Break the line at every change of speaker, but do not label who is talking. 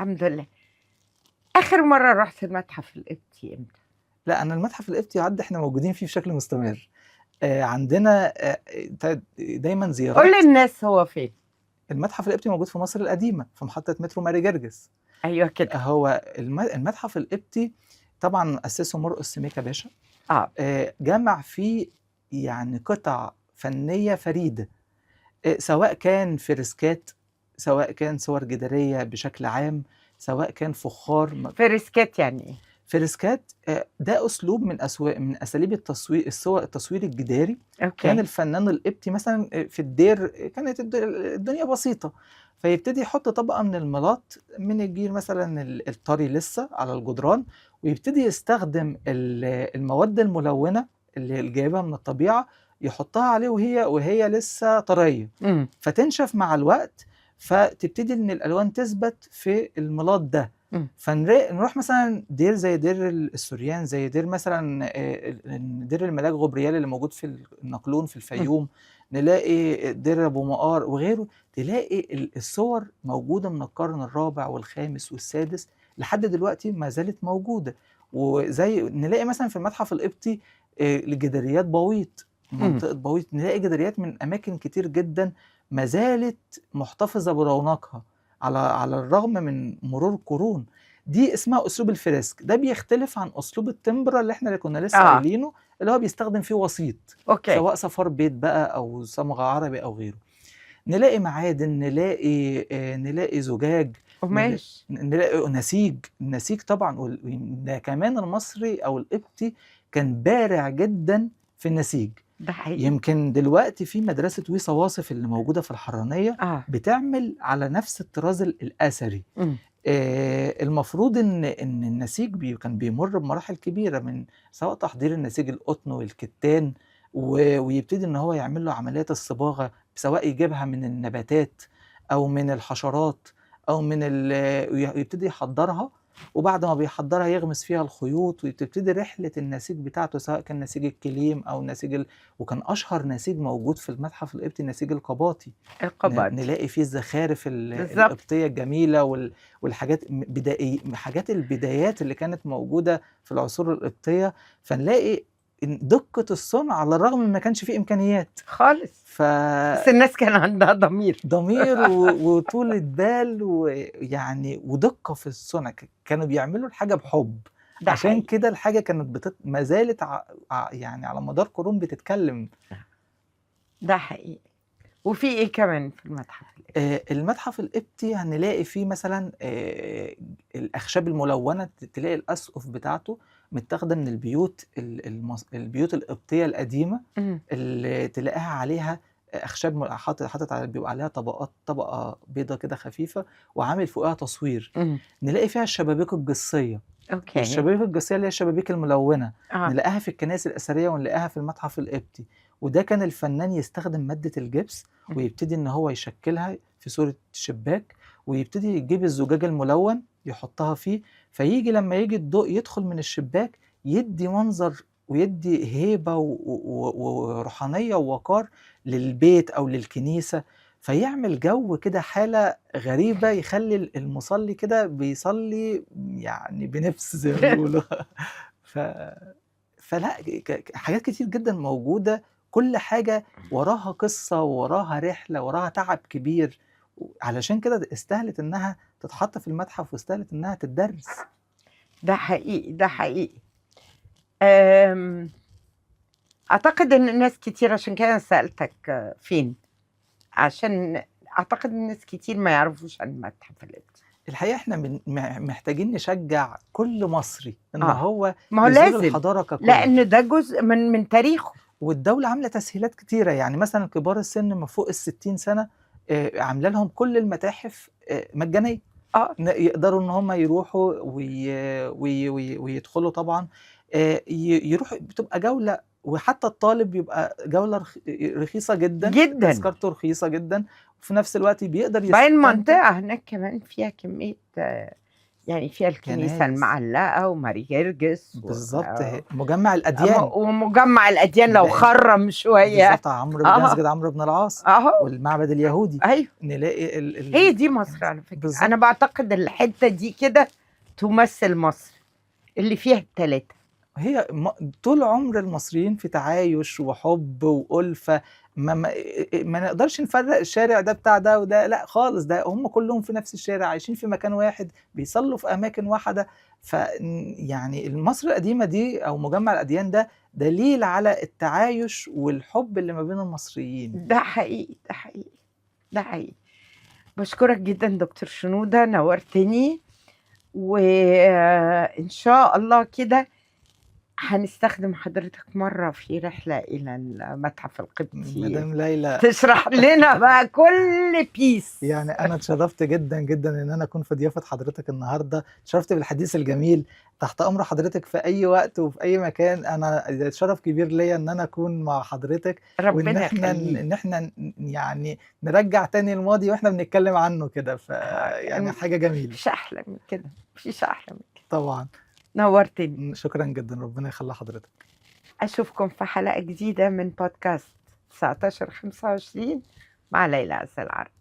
الحمد لله. آخر مرة رُحت المتحف القبطي إمتى؟
لأ، أنا المتحف القبطي يُعَد إحنا موجودين فيه بشكل مستمر. عندنا دايمًا
قُل
زيارات.
للناس هو فين؟
المتحف القبطي موجود في مصر القديمة، في محطة مترو ماري جرجس.
أيوه كده.
هو المتحف القبطي طبعًا أسّسه مرقس سميكة باشا.
آه.
جمع فيه يعني قطع فنية فريدة، سواء كان فريسكات، سواء كان صور جدارية بشكل عام، سواء كان فخار.
فريسكات يعني إيه؟
فريسكات ده أسلوب من أساليب التصوير الجداري. كان
أوكي.
الفنان القبطي مثلًا في الدير كانت الدنيا بسيطة، فيبتدي يحط طبقة من الملاط من الجير مثلًا الطري لسه على الجدران، ويبتدي يستخدم المواد الملونة اللي جايبها من الطبيعة، يحطها عليه وهي لسه طرية، فتنشف مع الوقت، فتبتدي إن الألوان تثبت في الملاط ده. نروح مثلًا دير زي دير السوريان، زي دير مثلًا دير الملاك غبريال اللي موجود في النقلون في الفيوم، نلاقي دير أبو مقار وغيره، تلاقي الصور موجودة من القرن الرابع والخامس والسادس لحد دلوقتي ما زالت موجودة. وزي نلاقي مثلًا في المتحف القبطي لجداريات بويط، منطقة بويط، نلاقي جداريات من أماكن كتير جدًا ما زالت محتفظة برونقها على الرغم من مرور قرون. دي اسمها أسلوب الفريسك، ده بيختلف عن أسلوب التمبرا اللي كنا لسه قايلينه، اللي هو بيستخدم فيه وسيط،
أوكي.
سواء صفار بيت بقى أو صمغ عربي أو غيره. نلاقي معادن، نلاقي زجاج،
قماش.
نلاقي نسيج. النسيج طبعًا ده كمان المصري أو القبطي كان بارع جدًا في النسيج.
ده حقيقي.
يمكن دلوقتي في مدرسة ويصا واصف اللي موجودة في الحرانية بتعمل على نفس الطراز الأثري. المفروض إن النسيج كان بيمر بمراحل كبيرة من سواء تحضير النسيج القطن والكتان، ويبتدي إن هو يعمل له عمليات الصباغة، سواء يجيبها من النباتات أو من الحشرات أو ويبتدي يحضّرها، وبعد ما بيحضّرها يغمس فيها الخيوط، وتبتدي رحلة النسيج بتاعته، سواء كان نسيج الكليم أو نسيج وكان أشهر نسيج موجود في المتحف القبطي النسيج القباطي. نلاقي فيه الزخارف القبطية الجميلة والحاجات حاجات البدايات اللي كانت موجودة في العصور القبطية، فنلاقي دقة الصنع على الرغم من ما كانش فيه إمكانيات
خالص. بس الناس كان عندها ضمير.
وطولة بال ويعني ودقة في الصنع، كانوا بيعملوا الحاجة بحب. عشان كده الحاجة كانت ما زالت يعني على مدار قرون بتتكلم.
ده حقيقي. وفي إيه كمان في المتحف القبطي؟
المتحف القبطي هنلاقي فيه مثلًا الأخشاب الملونة، تلاقي الأسقف بتاعته متاخدة من البيوت القبطية القديمة، اللي تلاقيها عليها أخشاب حاطط بيبقى عليها طبقة بيضا كده خفيفة، وعامل فوقها تصوير. نلاقي فيها الشبابيك الجصية.
أوكي.
والشبابيك الجصية اللي هي الشبابيك الملونة، نلاقيها في الكنائس الأثرية ونلاقيها في المتحف القبطي. وده كان الفنان يستخدم مادة الجبس ويبتدي إن هو يشكلها في صورة شباك، ويبتدي يجيب الزجاج الملون يحطها فيه، فييجي لما يجي الضوء يدخل من الشباك يدي منظر ويدي هيبة وروحانية ووقار للبيت أو للكنيسة، فيعمل جو كده، حالة غريبة، يخلي المصلي كده بيصلي يعني بنفس زي ما بيقولوا. فلا حاجات كتير جدا موجودة، كل حاجة وراها قصة وراها رحلة وراها تعب كبير، علشان كده استاهلت إنها تتحط في المتحف واستاهلت إنها تتدرس.
ده حقيقي، ده حقيقي. أعتقد إن ناس كتير، عشان كده أنا سألتك فين، عشان أعتقد إن ناس كتير ما يعرفوش عن المتحف القبطي.
الحقيقة إحنا محتاجين نشجع كل مصري إن هو
ما هو
يزور
لازم
الحضارة ككل،
لأن ده جزء من تاريخه.
والدولة عاملة تسهيلات كتيرة، يعني مثلا كبار السن ما فوق ال60 سنة عاملة لهم كل المتاحف مجانية. يقدروا إن هم يروحوا ويدخلوا طبعًا، يروحوا، بتبقى جولة، وحتى الطالب بيبقى جولة رخيصة جدًا، تذكرته رخيصة جدًا، وفي نفس الوقت بيقدر
باين
يستمتع.
منطقة هناك كمان فيها كمية يعني فيها الكنيسة
كنايس
المعلقة وماري جرجس
بالظبط، مجمع الأديان
ومجمع الأديان لو
ده
خرم شوية.
بالظبط عمرو بن
اه
مسجد عمرو بن العاص
اهو
والمعبد اليهودي.
ايوه،
نلاقي
هي دي مصر على فكرة.
بالظبط
أنا بعتقد الحتة دي كده تمثل مصر اللي فيها التلاتة.
هي طول عمر المصريين في تعايش وحب وألفة، ما نقدرش نفرق الشارع ده بتاع ده وده، لا خالص، ده هم كلهم في نفس الشارع، عايشين في مكان واحد، بيصلوا في أماكن واحدة. ف يعني مصر القديمة دي أو مجمع الأديان ده دليل على التعايش والحب اللي ما بين المصريين.
ده حقيقي، ده حقيقي، ده حقيقي. بشكرك جدا دكتور شنودة، نورتني، وإن شاء الله كده هنستخدم حضرتك مرة في رحلة إلى المتحف القبطي
مدام ليلى،
تشرح لنا بقى كل بيس.
يعني أنا اتشرفت جدا جدا إن أنا أكون في ضيافة حضرتك النهاردة، اتشرفت بالحديث الجميل، تحت أمر حضرتك في أي وقت وفي أي مكان. أنا شرف كبير ليا إن أنا أكون مع حضرتك، وإن
ربنا
إحنا
يخليك.
إن إحنا يعني نرجع تاني الماضي وإحنا بنتكلم عنه كده، يعني حاجة جميلة.
مفيش أحلى من كده، مفيش أحلى من كده.
طبعا
نورتني.
شكرا جدا، ربنا يخلي حضرتك.
أشوفكم في حلقة جديدة من بودكاست 1925 مع ليلى عز العرب.